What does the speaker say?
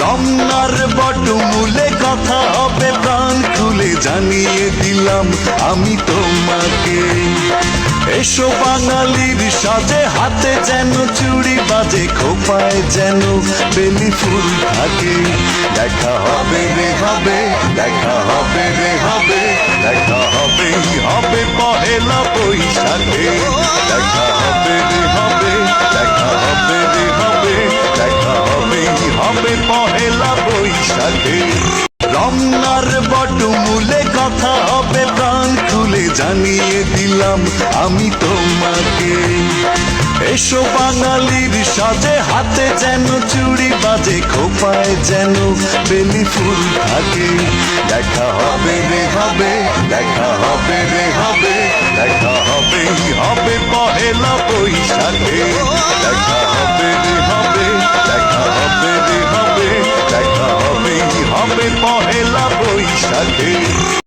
রমনার বটমূলে কথা হবে প্রাণ খুলে জানিয়ে দিলাম আমি তোমাকে। এসো বাঙালির সাজে, হাতে যেন চুড়ি বাজে, খোপায় যেন বেলি ফুল থাকে। দেখা হবে রে হবে, দেখা হবে রে হবে, দেখা হবে হবে পহেলা বৈশাখে। দেখা হবে রে হবে, দেখা হবে রে হবে, দেখা হবে হবে পহেলা বৈশাখে। রমনার বটমূলে কথা হবে প্রাণ খুলে জানিয়ে দিলাম আমি তোমাকে। এসো বাঙালির সাজে, হাতে যেন চুড়ি বাজে, খোপায় যেন বেলি ফুল থাকে। দেখা হবে রে হবে, দেখা হবে রে হবে, দেখা হবে হবে পহেলা বৈশাখে। দেখা হবে রে হবে, দেখা হবে রে হবে, দেখা হবে হবে পহেলা বৈশাখে।